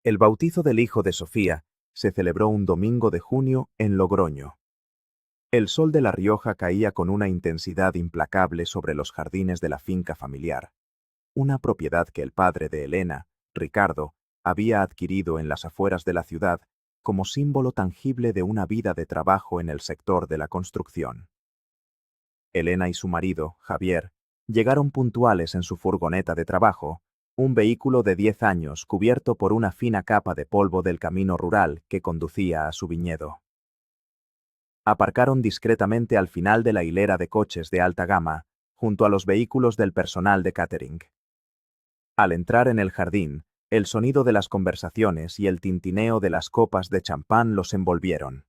El bautizo del hijo de Sofía se celebró un domingo de junio en Logroño. El sol de La Rioja caía con una intensidad implacable sobre los jardines de la finca familiar, una propiedad que el padre de Elena, Ricardo, había adquirido en las afueras de la ciudad como símbolo tangible de una vida de trabajo en el sector de la construcción. Elena y su marido, Javier, llegaron puntuales en su furgoneta de trabajo, un vehículo de 10 años cubierto por una fina capa de polvo del camino rural que conducía a su viñedo. Aparcaron discretamente al final de la hilera de coches de alta gama, junto a los vehículos del personal de catering. Al entrar en el jardín, el sonido de las conversaciones y el tintineo de las copas de champán los envolvieron.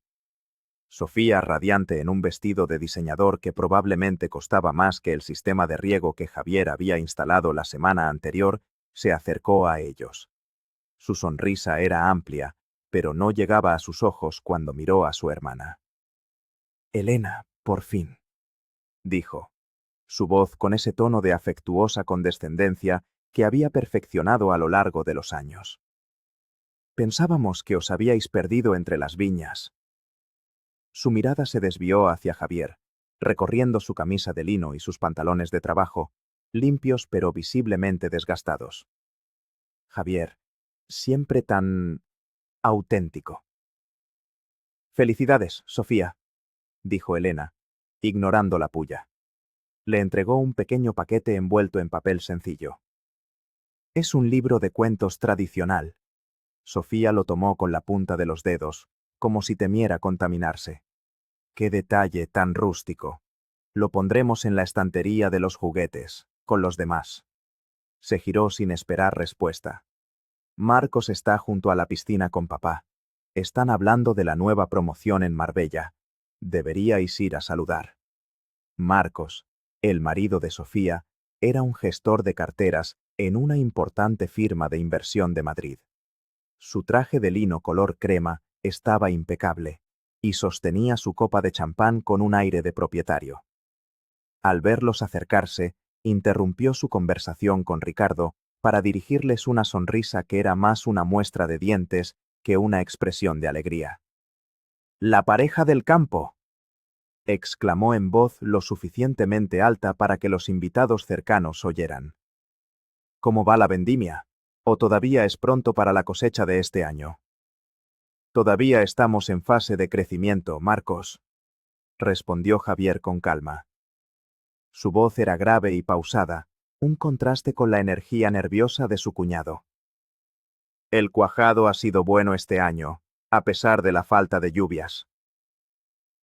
Sofía, radiante en un vestido de diseñador que probablemente costaba más que el sistema de riego que Javier había instalado la semana anterior, se acercó a ellos. Su sonrisa era amplia, pero no llegaba a sus ojos cuando miró a su hermana. «Elena, por fin», dijo, su voz con ese tono de afectuosa condescendencia que había perfeccionado a lo largo de los años. «Pensábamos que os habíais perdido entre las viñas». Su mirada se desvió hacia Javier, recorriendo su camisa de lino y sus pantalones de trabajo, limpios pero visiblemente desgastados. Javier, siempre tan auténtico. «Felicidades, Sofía», dijo Elena, ignorando la pulla. Le entregó un pequeño paquete envuelto en papel sencillo. «Es un libro de cuentos tradicional». Sofía lo tomó con la punta de los dedos, como si temiera contaminarse. «Qué detalle tan rústico. Lo pondremos en la estantería de los juguetes, con los demás». Se giró sin esperar respuesta. «Marcos está junto a la piscina con papá. Están hablando de la nueva promoción en Marbella. Deberíais ir a saludar». Marcos, el marido de Sofía, era un gestor de carteras en una importante firma de inversión de Madrid. Su traje de lino color crema estaba impecable y sostenía su copa de champán con un aire de propietario. Al verlos acercarse, interrumpió su conversación con Ricardo para dirigirles una sonrisa que era más una muestra de dientes que una expresión de alegría. «¡La pareja del campo!», exclamó en voz lo suficientemente alta para que los invitados cercanos oyeran. «¿Cómo va la vendimia? ¿O todavía es pronto para la cosecha de este año?» «Todavía estamos en fase de crecimiento, Marcos», respondió Javier con calma. Su voz era grave y pausada, un contraste con la energía nerviosa de su cuñado. «El cuajado ha sido bueno este año, a pesar de la falta de lluvias».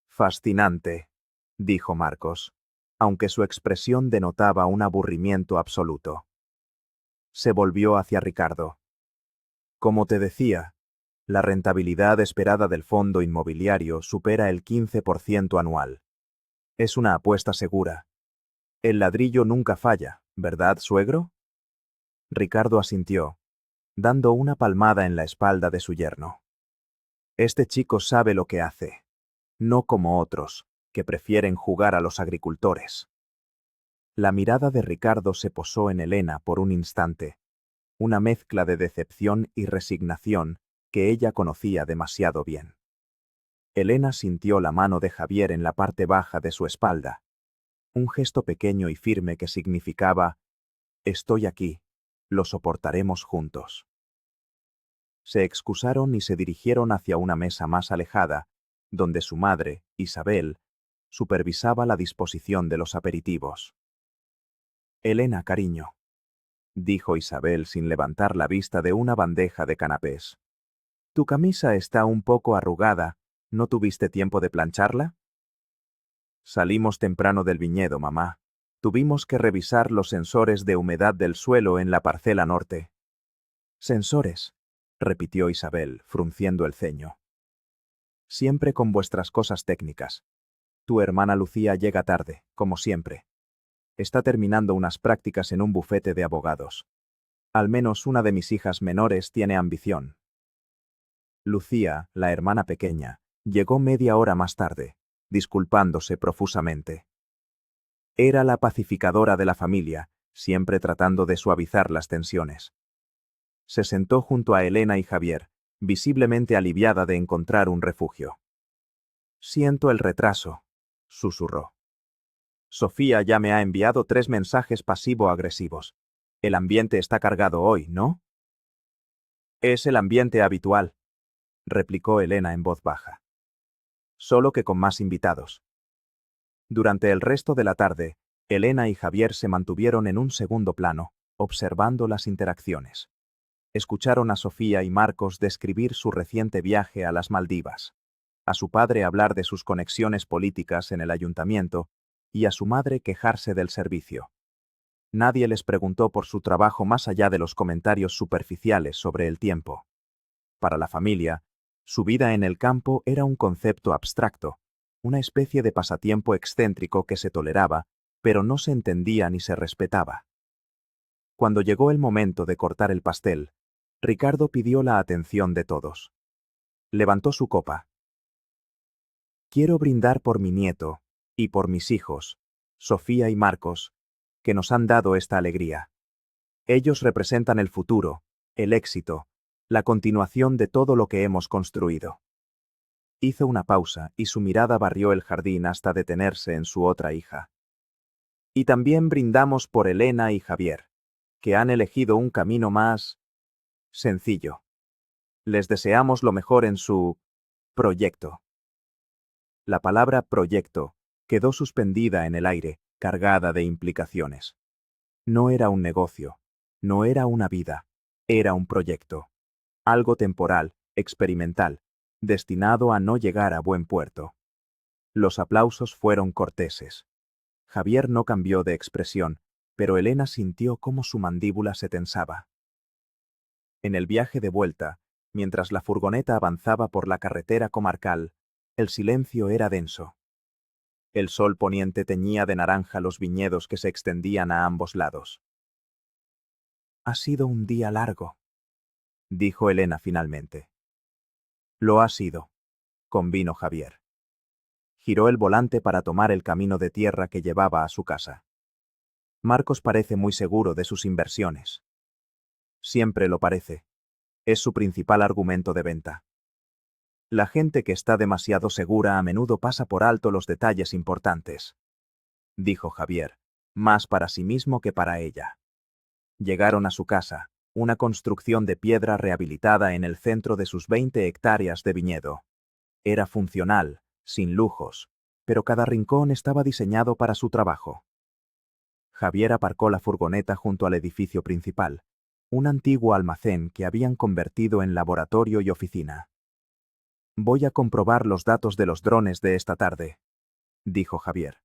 «Fascinante», dijo Marcos, aunque su expresión denotaba un aburrimiento absoluto. Se volvió hacia Ricardo. «Como te decía, la rentabilidad esperada del fondo inmobiliario supera el 15% anual. Es una apuesta segura. El ladrillo nunca falla, ¿verdad, suegro?» Ricardo asintió, dando una palmada en la espalda de su yerno. «Este chico sabe lo que hace, no como otros, que prefieren jugar a los agricultores». La mirada de Ricardo se posó en Elena por un instante, una mezcla de decepción y resignación que ella conocía demasiado bien. Elena sintió la mano de Javier en la parte baja de su espalda, un gesto pequeño y firme que significaba: «Estoy aquí, lo soportaremos juntos». Se excusaron y se dirigieron hacia una mesa más alejada, donde su madre, Isabel, supervisaba la disposición de los aperitivos. «Elena, cariño», dijo Isabel sin levantar la vista de una bandeja de canapés. «Tu camisa está un poco arrugada. ¿No tuviste tiempo de plancharla?» «Salimos temprano del viñedo, mamá. Tuvimos que revisar los sensores de humedad del suelo en la parcela norte». «Sensores», repitió Isabel, frunciendo el ceño. «Siempre con vuestras cosas técnicas. Tu hermana Lucía llega tarde, como siempre. Está terminando unas prácticas en un bufete de abogados. Al menos una de mis hijas menores tiene ambición». Lucía, la hermana pequeña, llegó media hora más tarde, disculpándose profusamente. Era la pacificadora de la familia, siempre tratando de suavizar las tensiones. Se sentó junto a Elena y Javier, visiblemente aliviada de encontrar un refugio. Siento el retraso, susurró. Sofía ya me ha enviado 3 mensajes pasivo-agresivos. El ambiente está cargado hoy, ¿no? Es el ambiente habitual, replicó Elena en voz baja. Solo que con más invitados. Durante el resto de la tarde, Elena y Javier se mantuvieron en un segundo plano, observando las interacciones. Escucharon a Sofía y Marcos describir su reciente viaje a las Maldivas, a su padre hablar de sus conexiones políticas en el ayuntamiento y a su madre quejarse del servicio. Nadie les preguntó por su trabajo más allá de los comentarios superficiales sobre el tiempo. Para la familia, su vida en el campo era un concepto abstracto, una especie de pasatiempo excéntrico que se toleraba, pero no se entendía ni se respetaba. Cuando llegó el momento de cortar el pastel, Ricardo pidió la atención de todos. Levantó su copa. Quiero brindar por mi nieto y por mis hijos, Sofía y Marcos, que nos han dado esta alegría. Ellos representan el futuro, el éxito, la continuación de todo lo que hemos construido. Hizo una pausa y su mirada barrió el jardín hasta detenerse en su otra hija. Y también brindamos por Elena y Javier, que han elegido un camino más sencillo. Les deseamos lo mejor en su proyecto. La palabra proyecto quedó suspendida en el aire, cargada de implicaciones. No era un negocio, no era una vida, era un proyecto. Algo temporal, experimental, destinado a no llegar a buen puerto. Los aplausos fueron corteses. Javier no cambió de expresión, pero Elena sintió cómo su mandíbula se tensaba. En el viaje de vuelta, mientras la furgoneta avanzaba por la carretera comarcal, el silencio era denso. El sol poniente teñía de naranja los viñedos que se extendían a ambos lados. Ha sido un día largo, dijo Elena finalmente. Lo ha sido, convino Javier. Giró el volante para tomar el camino de tierra que llevaba a su casa. Marcos parece muy seguro de sus inversiones. Siempre lo parece. Es su principal argumento de venta. La gente que está demasiado segura a menudo pasa por alto los detalles importantes, dijo Javier, más para sí mismo que para ella. Llegaron a su casa, una construcción de piedra rehabilitada en el centro de sus 20 hectáreas de viñedo. Era funcional, sin lujos, pero cada rincón estaba diseñado para su trabajo. Javier aparcó la furgoneta junto al edificio principal, un antiguo almacén que habían convertido en laboratorio y oficina. Voy a comprobar los datos de los drones de esta tarde, dijo Javier.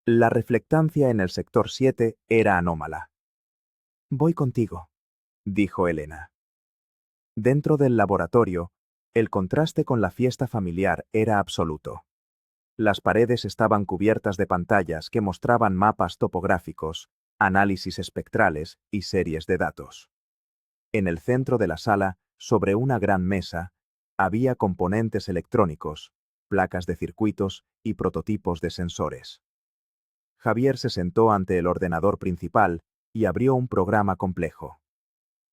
La reflectancia en el sector 7 era anómala. Voy contigo, dijo Elena. Dentro del laboratorio, el contraste con la fiesta familiar era absoluto. Las paredes estaban cubiertas de pantallas que mostraban mapas topográficos, análisis espectrales y series de datos. En el centro de la sala, sobre una gran mesa, había componentes electrónicos, placas de circuitos y prototipos de sensores. Javier se sentó ante el ordenador principal y abrió un programa complejo.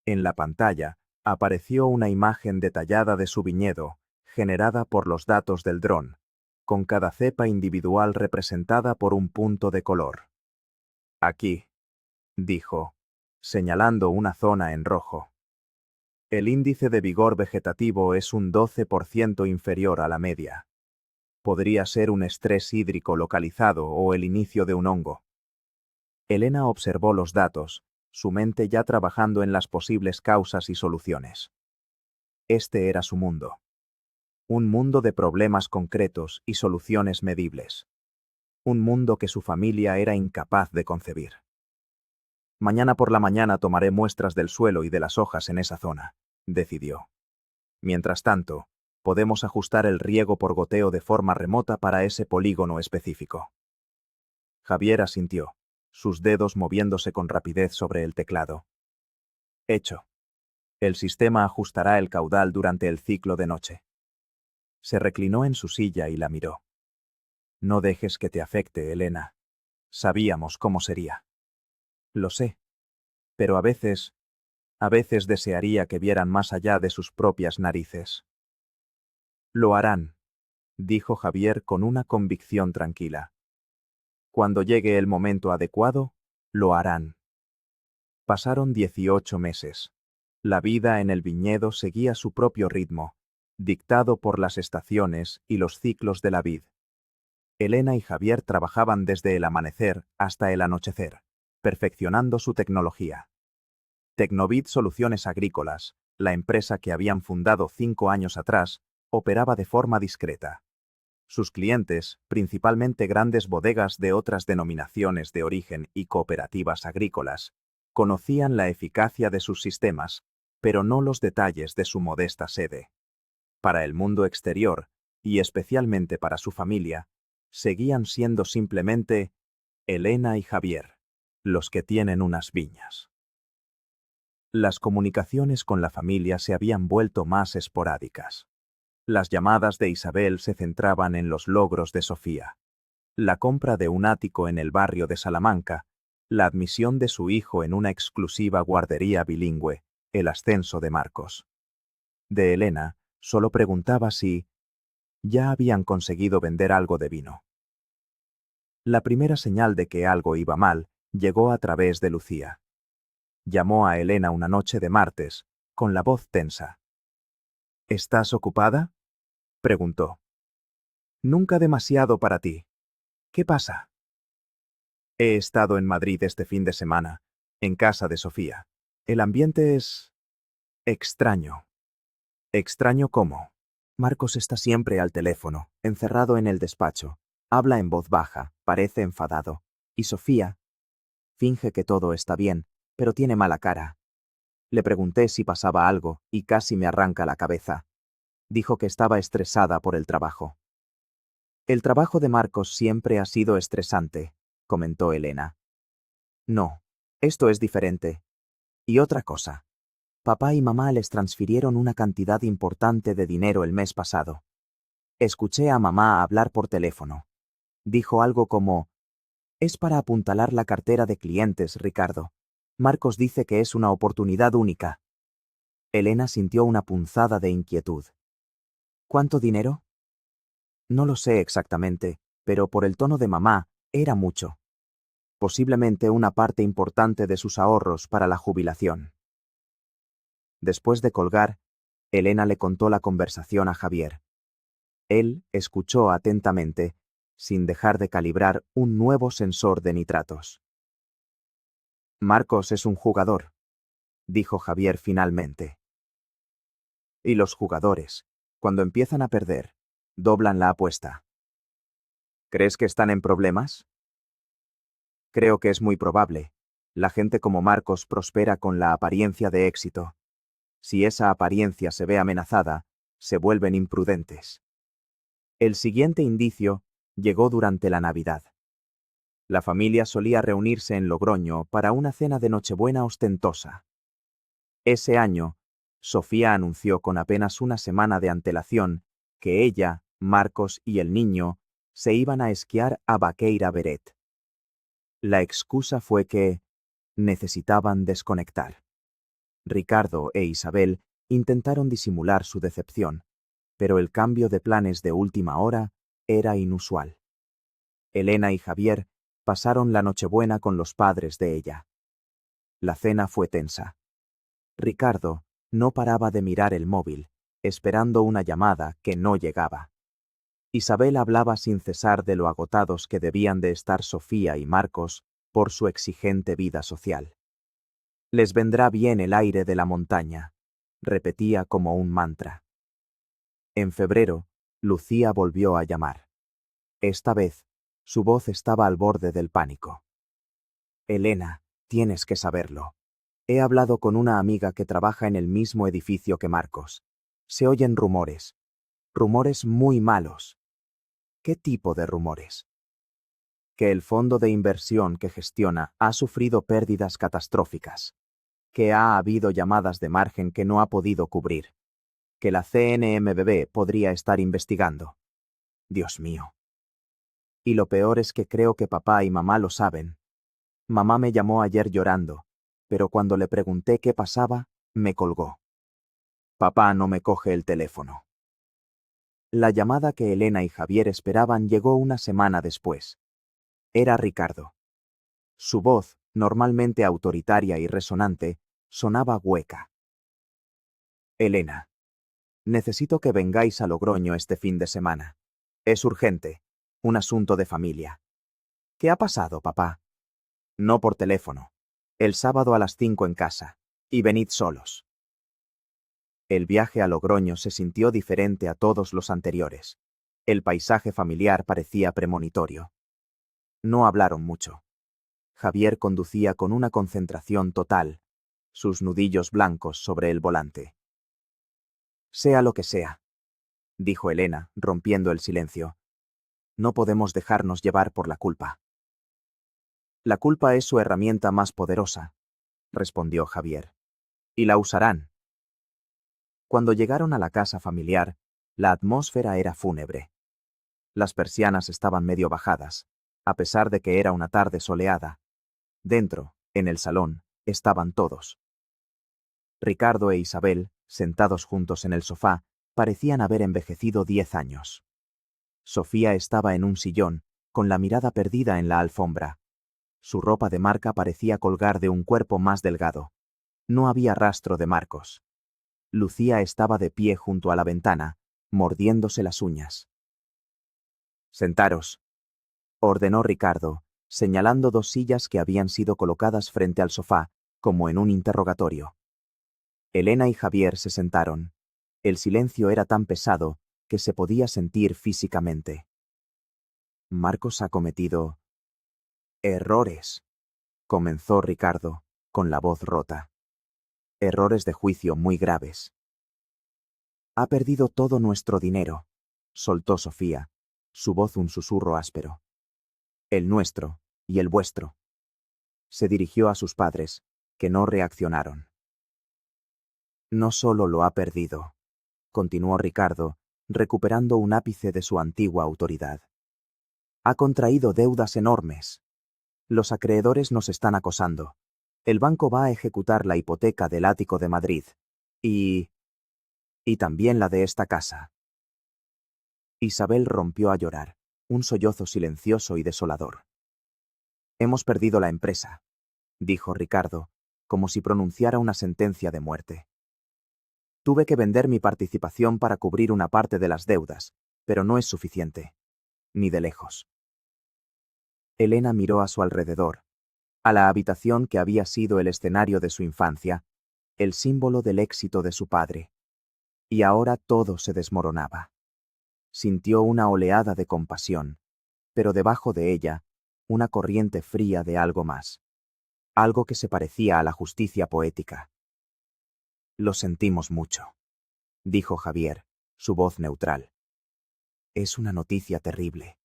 En la pantalla apareció una imagen detallada de su viñedo, generada por los datos del dron, con cada cepa individual representada por un punto de color. Aquí, dijo, señalando una zona en rojo. El índice de vigor vegetativo es un 12% inferior a la media. Podría ser un estrés hídrico localizado o el inicio de un hongo. Elena observó los datos, su mente ya trabajando en las posibles causas y soluciones. Este era su mundo. Un mundo de problemas concretos y soluciones medibles. Un mundo que su familia era incapaz de concebir. Mañana por la mañana tomaré muestras del suelo y de las hojas en esa zona, decidió. Mientras tanto, podemos ajustar el riego por goteo de forma remota para ese polígono específico. Javier asintió, sus dedos moviéndose con rapidez sobre el teclado. Hecho. El sistema ajustará el caudal durante el ciclo de noche. Se reclinó en su silla y la miró. No dejes que te afecte, Elena. Sabíamos cómo sería. Lo sé. Pero a veces, A veces desearía que vieran más allá de sus propias narices. Lo harán, dijo Javier con una convicción tranquila. Cuando llegue el momento adecuado, lo harán. Pasaron 18 meses. La vida en el viñedo seguía su propio ritmo, dictado por las estaciones y los ciclos de la vid. Elena y Javier trabajaban desde el amanecer hasta el anochecer, perfeccionando su tecnología. Tecnovid Soluciones Agrícolas, la empresa que habían fundado 5 años atrás, operaba de forma discreta. Sus clientes, principalmente grandes bodegas de otras denominaciones de origen y cooperativas agrícolas, conocían la eficacia de sus sistemas, pero no los detalles de su modesta sede. Para el mundo exterior, y especialmente para su familia, seguían siendo simplemente Elena y Javier, los que tienen unas viñas. Las comunicaciones con la familia se habían vuelto más esporádicas. Las llamadas de Isabel se centraban en los logros de Sofía. La compra de un ático en el barrio de Salamanca, la admisión de su hijo en una exclusiva guardería bilingüe, el ascenso de Marcos. De Elena, solo preguntaba si ya habían conseguido vender algo de vino. La primera señal de que algo iba mal llegó a través de Lucía. Llamó a Elena una noche de martes, con la voz tensa. ¿Estás ocupada?, preguntó. Nunca demasiado para ti. ¿Qué pasa? He estado en Madrid este fin de semana, en casa de Sofía. El ambiente es extraño. ¿Extraño cómo? Marcos está siempre al teléfono, encerrado en el despacho. Habla en voz baja, parece enfadado. Y Sofía finge que todo está bien, pero tiene mala cara. Le pregunté si pasaba algo y casi me arranca la cabeza. Dijo que estaba estresada por el trabajo. El trabajo de Marcos siempre ha sido estresante, comentó Elena. No, esto es diferente. Y otra cosa. Papá y mamá les transfirieron una cantidad importante de dinero el mes pasado. Escuché a mamá hablar por teléfono. Dijo algo como: es para apuntalar la cartera de clientes, Ricardo. Marcos dice que es una oportunidad única. Elena sintió una punzada de inquietud. ¿Cuánto dinero? No lo sé exactamente, pero por el tono de mamá, era mucho. Posiblemente una parte importante de sus ahorros para la jubilación. Después de colgar, Elena le contó la conversación a Javier. Él escuchó atentamente, sin dejar de calibrar un nuevo sensor de nitratos. Marcos es un jugador, dijo Javier finalmente. Y los jugadores, cuando empiezan a perder, doblan la apuesta. ¿Crees que están en problemas? Creo que es muy probable. La gente como Marcos prospera con la apariencia de éxito. Si esa apariencia se ve amenazada, se vuelven imprudentes. El siguiente indicio llegó durante la Navidad. La familia solía reunirse en Logroño para una cena de Nochebuena ostentosa. Ese año, Sofía anunció con apenas una semana de antelación que ella, Marcos y el niño se iban a esquiar a Baqueira Beret. La excusa fue que necesitaban desconectar. Ricardo e Isabel intentaron disimular su decepción, pero el cambio de planes de última hora era inusual. Elena y Javier pasaron la Nochebuena con los padres de ella. La cena fue tensa. Ricardo no paraba de mirar el móvil, esperando una llamada que no llegaba. Isabel hablaba sin cesar de lo agotados que debían de estar Sofía y Marcos por su exigente vida social. Les vendrá bien el aire de la montaña, repetía como un mantra. En febrero, Lucía volvió a llamar. Esta vez, su voz estaba al borde del pánico. Elena, tienes que saberlo. He hablado con una amiga que trabaja en el mismo edificio que Marcos. Se oyen rumores. Rumores muy malos. ¿Qué tipo de rumores? Que el fondo de inversión que gestiona ha sufrido pérdidas catastróficas. Que ha habido llamadas de margen que no ha podido cubrir. Que la CNMV podría estar investigando. Dios mío. Y lo peor es que creo que papá y mamá lo saben. Mamá me llamó ayer llorando, pero cuando le pregunté qué pasaba, Me colgó. Papá no me coge el teléfono. La llamada que Elena y Javier esperaban llegó una semana después. Era Ricardo. Su voz, normalmente autoritaria y resonante, sonaba hueca. Elena, necesito que vengáis a Logroño este fin de semana. Es urgente. Un asunto de familia. ¿Qué ha pasado, papá? No por teléfono. El sábado a las 5 en casa. Y venid solos. El viaje a Logroño se sintió diferente a todos los anteriores. El paisaje familiar parecía premonitorio. No hablaron mucho. Javier conducía con una concentración total, sus nudillos blancos sobre el volante. Sea lo que sea, dijo Elena, rompiendo el silencio. No podemos dejarnos llevar por la culpa. La culpa es su herramienta más poderosa, respondió Javier. Y la usarán. Cuando llegaron a la casa familiar, la atmósfera era fúnebre. Las persianas estaban medio bajadas, a pesar de que era una tarde soleada. Dentro, en el salón, estaban todos. Ricardo e Isabel, sentados juntos en el sofá, parecían haber envejecido 10 años. Sofía estaba en un sillón, con la mirada perdida en la alfombra. Su ropa de marca parecía colgar de un cuerpo más delgado. No había rastro de Marcos. Lucía estaba de pie junto a la ventana, mordiéndose las uñas. Sentaros, ordenó Ricardo, señalando 2 sillas que habían sido colocadas frente al sofá, como en un interrogatorio. Elena y Javier se sentaron. El silencio era tan pesado que se podía sentir físicamente. Marcos ha cometido errores, comenzó Ricardo, con la voz rota. Errores de juicio muy graves. Ha perdido todo nuestro dinero, soltó Sofía, su voz un susurro áspero. El nuestro y el vuestro. Se dirigió a sus padres, que no reaccionaron. No solo lo ha perdido, continuó Ricardo, recuperando un ápice de su antigua autoridad. Ha contraído deudas enormes. Los acreedores nos están acosando. El banco va a ejecutar la hipoteca del ático de Madrid. Y también la de esta casa. Isabel rompió a llorar, un sollozo silencioso y desolador. Hemos perdido la empresa, dijo Ricardo, como si pronunciara una sentencia de muerte. Tuve que vender mi participación para cubrir una parte de las deudas, pero no es suficiente. Ni de lejos. Elena miró a su alrededor, a la habitación que había sido el escenario de su infancia, el símbolo del éxito de su padre. Y ahora todo se desmoronaba. Sintió una oleada de compasión, pero debajo de ella, una corriente fría de algo más. Algo que se parecía a la justicia poética. Lo sentimos mucho, dijo Javier, su voz neutral. Es una noticia terrible,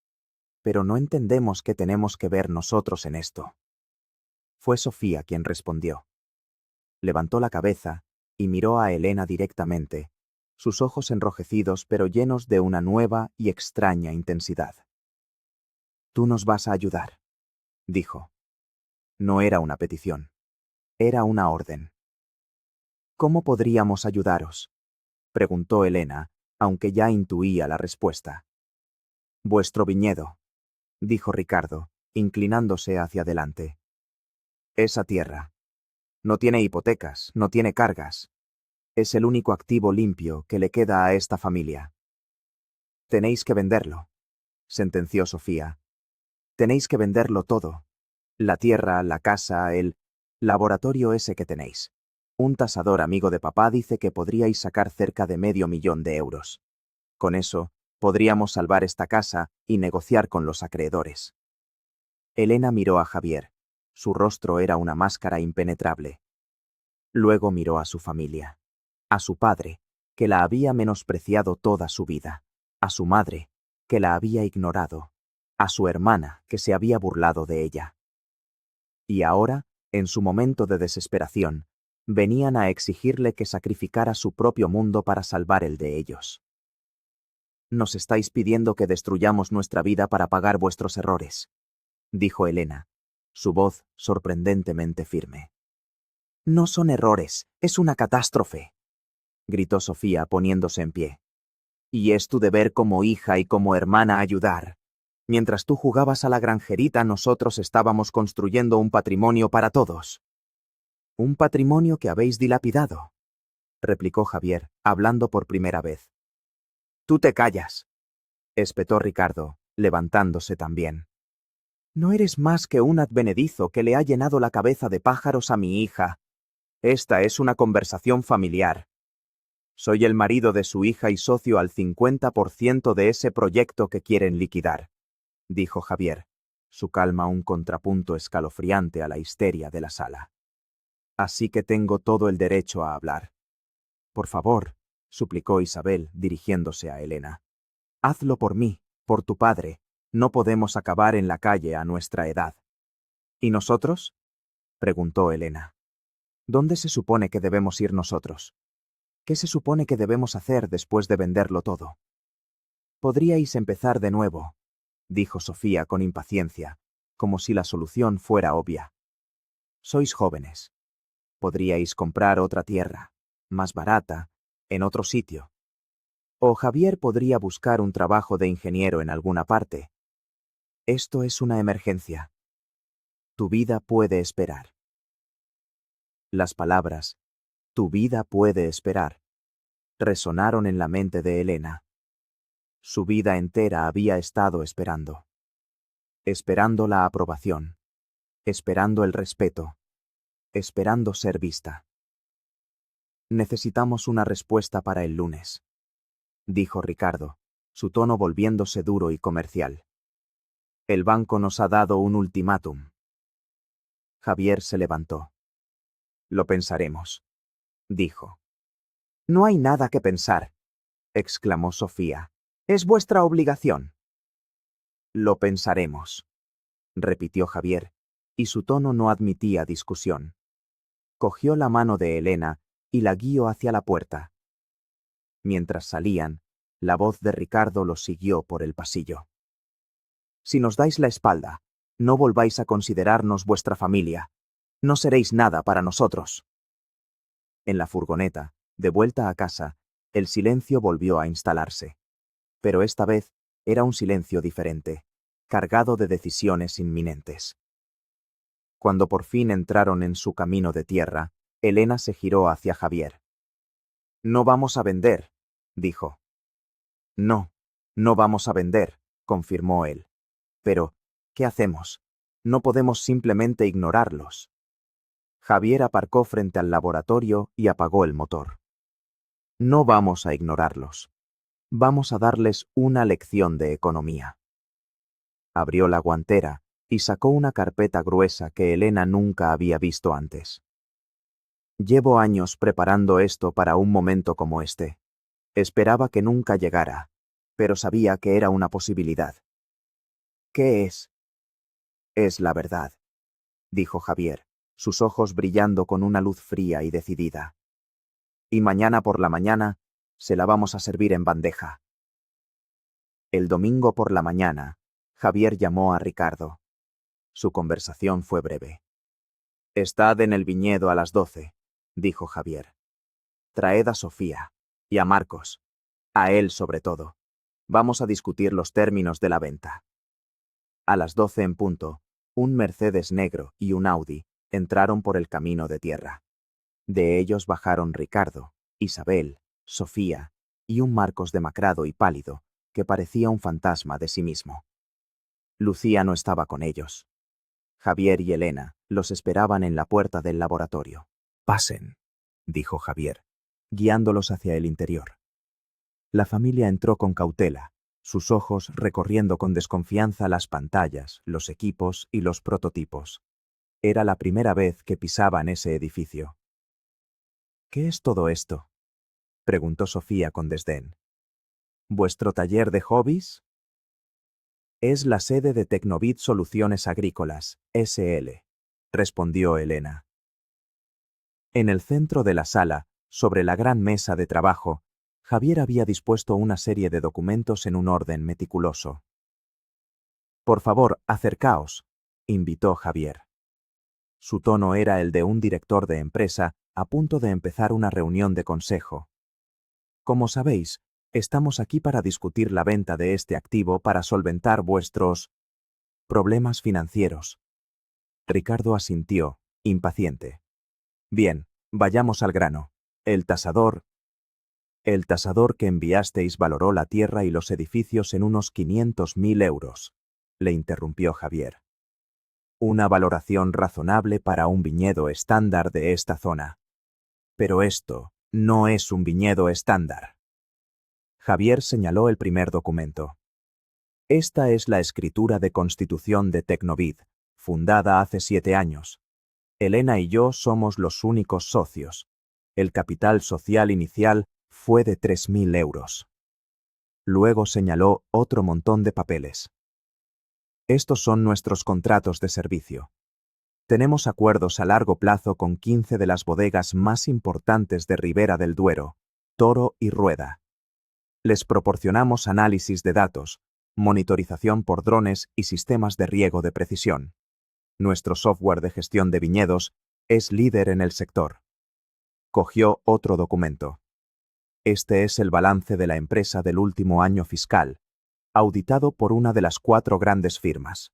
pero no entendemos qué tenemos que ver nosotros en esto. Fue Sofía quien respondió. Levantó la cabeza y miró a Elena directamente, sus ojos enrojecidos pero llenos de una nueva y extraña intensidad. Tú nos vas a ayudar, dijo. No era una petición. Era una orden. ¿Cómo podríamos ayudaros?, preguntó Elena, aunque ya intuía la respuesta. Vuestro viñedo, dijo Ricardo, inclinándose hacia adelante. Esa tierra. No tiene hipotecas, no tiene cargas. Es el único activo limpio que le queda a esta familia. Tenéis que venderlo, sentenció Sofía. Tenéis que venderlo todo. La tierra, la casa, el laboratorio ese que tenéis. Un tasador amigo de papá dice que podríais sacar cerca de $500,000 de euros. Con eso, podríamos salvar esta casa y negociar con los acreedores. Elena miró a Javier. Su rostro era una máscara impenetrable. Luego miró a su familia. A su padre, que la había menospreciado toda su vida. A su madre, que la había ignorado. A su hermana, que se había burlado de ella. Y ahora, en su momento de desesperación, venían a exigirle que sacrificara su propio mundo para salvar el de ellos. Nos estáis pidiendo que destruyamos nuestra vida para pagar vuestros errores, dijo Elena, su voz sorprendentemente firme. No son errores, es una catástrofe, gritó Sofía poniéndose en pie. Y es tu deber como hija y como hermana ayudar. Mientras tú jugabas a la granjerita, nosotros estábamos construyendo un patrimonio para todos. Un patrimonio que habéis dilapidado, replicó Javier, hablando por primera vez. Tú te callas, espetó Ricardo, levantándose también. No eres más que un advenedizo que le ha llenado la cabeza de pájaros a mi hija. Esta es una conversación familiar. Soy el marido de su hija y socio al 50% de ese proyecto que quieren liquidar, dijo Javier, su calma un contrapunto escalofriante a la histeria de la sala. Así que tengo todo el derecho a hablar. Por favor, suplicó Isabel, dirigiéndose a Elena. Hazlo por mí, por tu padre. No podemos acabar en la calle a nuestra edad. ¿Y nosotros? Preguntó Elena. ¿Dónde se supone que debemos ir nosotros? ¿Qué se supone que debemos hacer después de venderlo todo? Podríais empezar de nuevo, dijo Sofía con impaciencia, como si la solución fuera obvia. Sois jóvenes. Podríais comprar otra tierra, más barata, en otro sitio. O Javier podría buscar un trabajo de ingeniero en alguna parte. Esto es una emergencia. Tu vida puede esperar. Las palabras, tu vida puede esperar, resonaron en la mente de Elena. Su vida entera había estado esperando. Esperando la aprobación. Esperando el respeto. Esperando ser vista. Necesitamos una respuesta para el lunes, dijo Ricardo, su tono volviéndose duro y comercial. El banco nos ha dado un ultimátum. Javier se levantó. Lo pensaremos, dijo. No hay nada que pensar, exclamó Sofía. Es vuestra obligación. Lo pensaremos, repitió Javier, y su tono no admitía discusión. Cogió la mano de Elena y la guió hacia la puerta. Mientras salían, la voz de Ricardo los siguió por el pasillo. Si nos dais la espalda, no volváis a considerarnos vuestra familia. No seréis nada para nosotros. En la furgoneta, de vuelta a casa, el silencio volvió a instalarse. Pero esta vez era un silencio diferente, cargado de decisiones inminentes. Cuando por fin entraron en su camino de tierra, Elena se giró hacia Javier. No vamos a vender, dijo. No, no vamos a vender, confirmó él. Pero, ¿qué hacemos? No podemos simplemente ignorarlos. Javier aparcó frente al laboratorio y apagó el motor. No vamos a ignorarlos. Vamos a darles una lección de economía. Abrió la guantera y sacó una carpeta gruesa que Elena nunca había visto antes. Llevo años preparando esto para un momento como este. Esperaba que nunca llegara, pero sabía que era una posibilidad. ¿Qué es? Es la verdad, dijo Javier, sus ojos brillando con una luz fría y decidida. Y mañana por la mañana se la vamos a servir en bandeja. El domingo por la mañana, Javier llamó a Ricardo. Su conversación fue breve. Estad en el viñedo a las 12, dijo Javier. Traed a Sofía y a Marcos, a él sobre todo. Vamos a discutir los términos de la venta. A las 12 en punto, un Mercedes negro y un Audi entraron por el camino de tierra. De ellos bajaron Ricardo, Isabel, Sofía y un Marcos demacrado y pálido, que parecía un fantasma de sí mismo. Lucía no estaba con ellos. Javier y Elena los esperaban en la puerta del laboratorio. Pasen, dijo Javier, guiándolos hacia el interior. La familia entró con cautela, sus ojos recorriendo con desconfianza las pantallas, los equipos y los prototipos. Era la primera vez que pisaban ese edificio. ¿Qué es todo esto?, preguntó Sofía con desdén. ¿Vuestro taller de hobbies? Es la sede de Tecnobit Soluciones Agrícolas, S.L., respondió Elena. En el centro de la sala, sobre la gran mesa de trabajo, Javier había dispuesto una serie de documentos en un orden meticuloso. Por favor, acercaos, invitó Javier. Su tono era el de un director de empresa a punto de empezar una reunión de consejo. Como sabéis, estamos aquí para discutir la venta de este activo para solventar vuestros problemas financieros. Ricardo asintió, impaciente. Bien, vayamos al grano. El tasador que enviasteis valoró la tierra y los edificios en unos 500.000 euros, le interrumpió Javier. Una valoración razonable para un viñedo estándar de esta zona. Pero esto no es un viñedo estándar. Javier señaló el primer documento. Esta es la escritura de constitución de Tecnovid, fundada hace 7 años. Elena y yo somos los únicos socios. El capital social inicial fue de 3.000 euros. Luego señaló otro montón de papeles. Estos son nuestros contratos de servicio. Tenemos acuerdos a largo plazo con 15 de las bodegas más importantes de Ribera del Duero, Toro y Rueda. Les proporcionamos análisis de datos, monitorización por drones y sistemas de riego de precisión. Nuestro software de gestión de viñedos es líder en el sector. Cogió otro documento. Este es el balance de la empresa del último año fiscal, auditado por una de las 4 grandes firmas.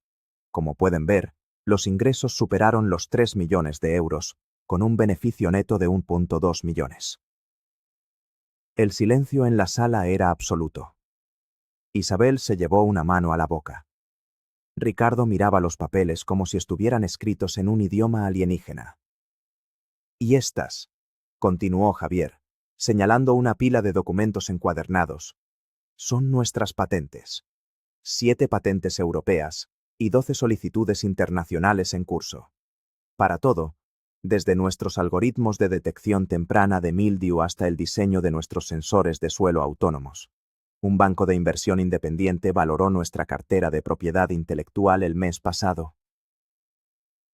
Como pueden ver, los ingresos superaron los 3 millones de euros, con un beneficio neto de 1,2 millones. El silencio en la sala era absoluto. Isabel se llevó una mano a la boca. Ricardo miraba los papeles como si estuvieran escritos en un idioma alienígena. Y estas, continuó Javier, señalando una pila de documentos encuadernados, son nuestras patentes. 7 patentes europeas y 12 solicitudes internacionales en curso. Para todo, desde nuestros algoritmos de detección temprana de mildiu hasta el diseño de nuestros sensores de suelo autónomos. Un banco de inversión independiente valoró nuestra cartera de propiedad intelectual el mes pasado.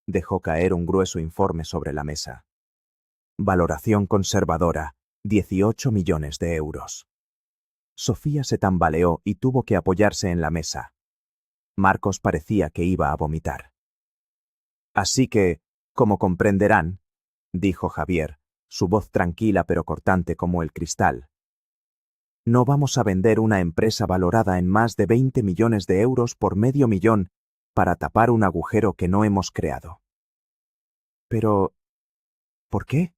Dejó caer un grueso informe sobre la mesa. Valoración conservadora, 18 millones de euros. Sofía se tambaleó y tuvo que apoyarse en la mesa. Marcos parecía que iba a vomitar. Así que, como comprenderán, dijo Javier, su voz tranquila pero cortante como el cristal, no vamos a vender una empresa valorada en más de 20 millones de euros por medio millón para tapar un agujero que no hemos creado. Pero, ¿por qué?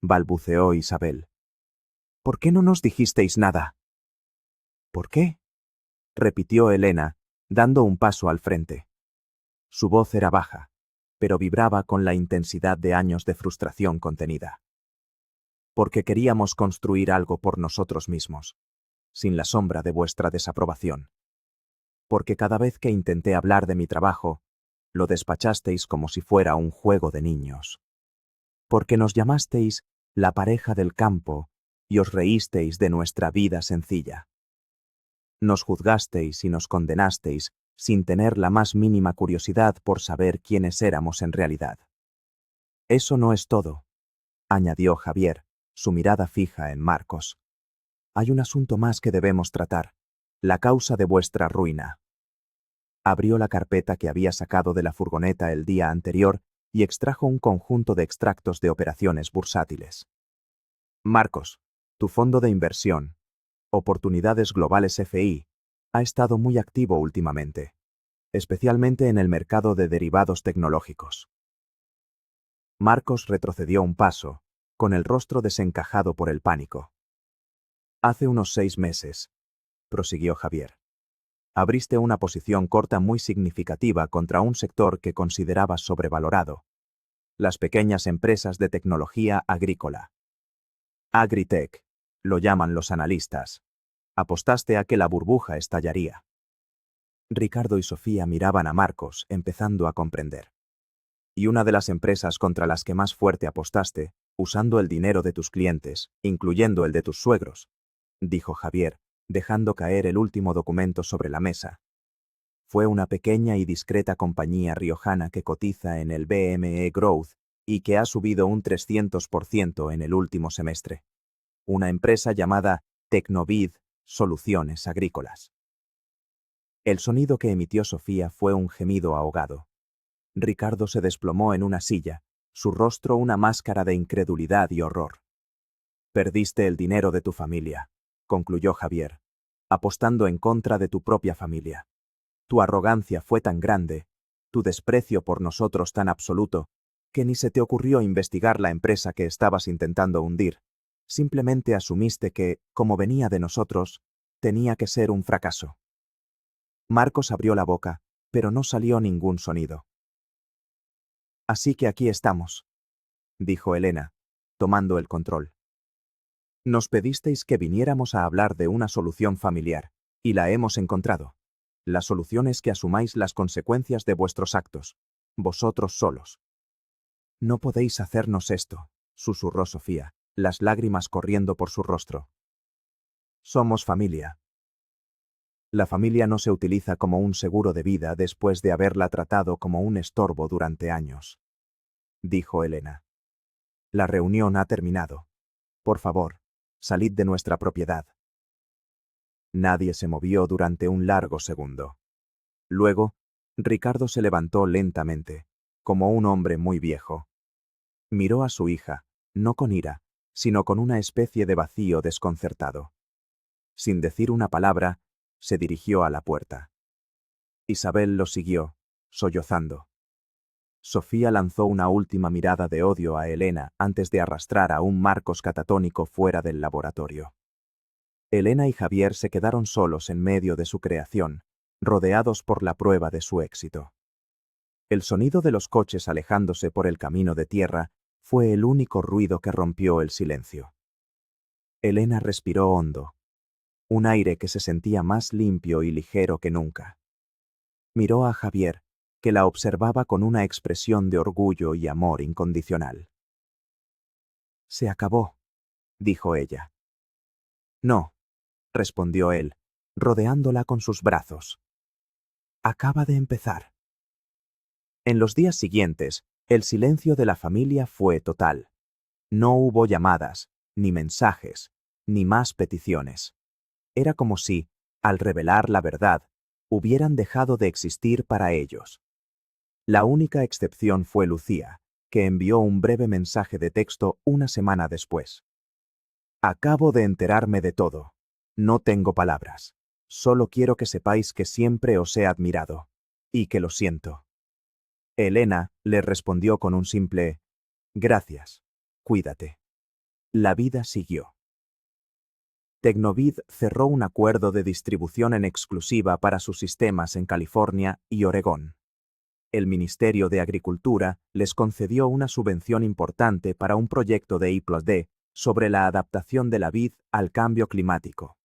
Balbuceó Isabel. ¿Por qué no nos dijisteis nada? ¿Por qué? Repitió Elena, dando un paso al frente. Su voz era baja, pero vibraba con la intensidad de años de frustración contenida. Porque queríamos construir algo por nosotros mismos, sin la sombra de vuestra desaprobación. Porque cada vez que intenté hablar de mi trabajo, lo despachasteis como si fuera un juego de niños. Porque nos llamasteis la pareja del campo y os reísteis de nuestra vida sencilla. Nos juzgasteis y nos condenasteis sin tener la más mínima curiosidad por saber quiénes éramos en realidad. Eso no es todo, añadió Javier, su mirada fija en Marcos. Hay un asunto más que debemos tratar, la causa de vuestra ruina. Abrió la carpeta que había sacado de la furgoneta el día anterior y extrajo un conjunto de extractos de operaciones bursátiles. Marcos, tu fondo de inversión, Oportunidades Globales FI, ha estado muy activo últimamente, especialmente en el mercado de derivados tecnológicos. Marcos retrocedió un paso, con el rostro desencajado por el pánico. Hace unos 6 meses, prosiguió Javier, abriste una posición corta muy significativa contra un sector que considerabas sobrevalorado, las pequeñas empresas de tecnología agrícola. Agritech, lo llaman los analistas. Apostaste a que la burbuja estallaría. Ricardo y Sofía miraban a Marcos, empezando a comprender. Y una de las empresas contra las que más fuerte apostaste, usando el dinero de tus clientes, incluyendo el de tus suegros, dijo Javier, dejando caer el último documento sobre la mesa. Fue una pequeña y discreta compañía riojana que cotiza en el BME Growth y que ha subido un 300% en el último semestre. Una empresa llamada Tecnovid Soluciones Agrícolas. El sonido que emitió Sofía fue un gemido ahogado. Ricardo se desplomó en una silla, su rostro una máscara de incredulidad y horror. Perdiste el dinero de tu familia, concluyó Javier, apostando en contra de tu propia familia. Tu arrogancia fue tan grande, tu desprecio por nosotros tan absoluto, que ni se te ocurrió investigar la empresa que estabas intentando hundir. Simplemente asumiste que, como venía de nosotros, tenía que ser un fracaso. Marcos abrió la boca, pero no salió ningún sonido. Así que aquí estamos, dijo Elena, tomando el control. Nos pedisteis que viniéramos a hablar de una solución familiar, y la hemos encontrado. La solución es que asumáis las consecuencias de vuestros actos, vosotros solos. No podéis hacernos esto, susurró Sofía, las lágrimas corriendo por su rostro. Somos familia. La familia no se utiliza como un seguro de vida después de haberla tratado como un estorbo durante años, dijo Elena. La reunión ha terminado. Por favor, salid de nuestra propiedad. Nadie se movió durante un largo segundo. Luego, Ricardo se levantó lentamente, como un hombre muy viejo. Miró a su hija, no con ira, sino con una especie de vacío desconcertado. Sin decir una palabra, se dirigió a la puerta. Isabel lo siguió, sollozando. Sofía lanzó una última mirada de odio a Elena antes de arrastrar a un Marcos catatónico fuera del laboratorio. Elena y Javier se quedaron solos en medio de su creación, rodeados por la prueba de su éxito. El sonido de los coches alejándose por el camino de tierra fue el único ruido que rompió el silencio. Elena respiró hondo, un aire que se sentía más limpio y ligero que nunca. Miró a Javier, que la observaba con una expresión de orgullo y amor incondicional. Se acabó, dijo ella. No, respondió él, rodeándola con sus brazos. Acaba de empezar. En los días siguientes, el silencio de la familia fue total. No hubo llamadas, ni mensajes, ni más peticiones. Era como si, al revelar la verdad, hubieran dejado de existir para ellos. La única excepción fue Lucía, que envió un breve mensaje de texto una semana después. Acabo de enterarme de todo. No tengo palabras. Solo quiero que sepáis que siempre os he admirado. Y que lo siento. Elena le respondió con un simple «Gracias. Cuídate». La vida siguió. Tecnovid cerró un acuerdo de distribución en exclusiva para sus sistemas en California y Oregón. El Ministerio de Agricultura les concedió una subvención importante para un proyecto de I+D sobre la adaptación de la vid al cambio climático.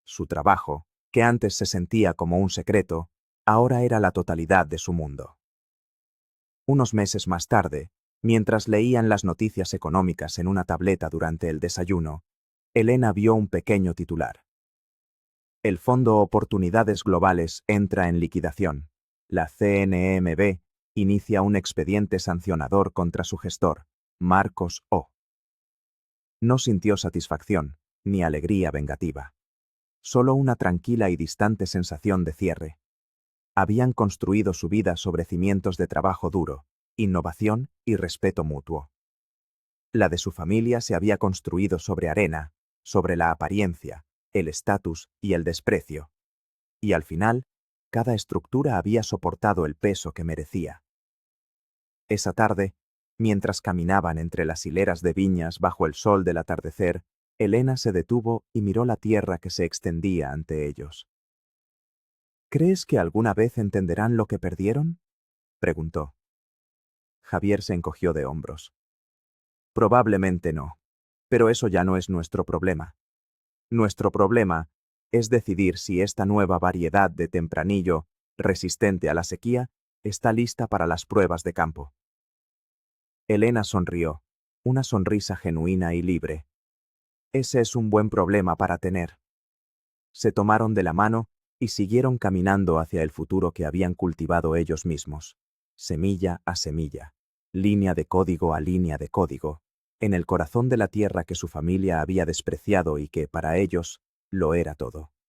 Su trabajo, que antes se sentía como un secreto, ahora era la totalidad de su mundo. Unos meses más tarde, mientras leían las noticias económicas en una tableta durante el desayuno, Elena vio un pequeño titular. El Fondo Oportunidades Globales entra en liquidación. La CNMV inicia un expediente sancionador contra su gestor, Marcos O. No sintió satisfacción, ni alegría vengativa. Solo una tranquila y distante sensación de cierre. Habían construido su vida sobre cimientos de trabajo duro, innovación y respeto mutuo. La de su familia se había construido sobre arena, sobre la apariencia, el estatus y el desprecio. Y al final, cada estructura había soportado el peso que merecía. Esa tarde, mientras caminaban entre las hileras de viñas bajo el sol del atardecer, Elena se detuvo y miró la tierra que se extendía ante ellos. ¿Crees que alguna vez entenderán lo que perdieron?, preguntó. Javier se encogió de hombros. Probablemente no, pero eso ya no es nuestro problema. Nuestro problema es decidir si esta nueva variedad de tempranillo, resistente a la sequía, está lista para las pruebas de campo. Elena sonrió, una sonrisa genuina y libre. Ese es un buen problema para tener. Se tomaron de la mano y siguieron caminando hacia el futuro que habían cultivado ellos mismos, semilla a semilla, línea de código a línea de código, en el corazón de la tierra que su familia había despreciado y que, para ellos, lo era todo.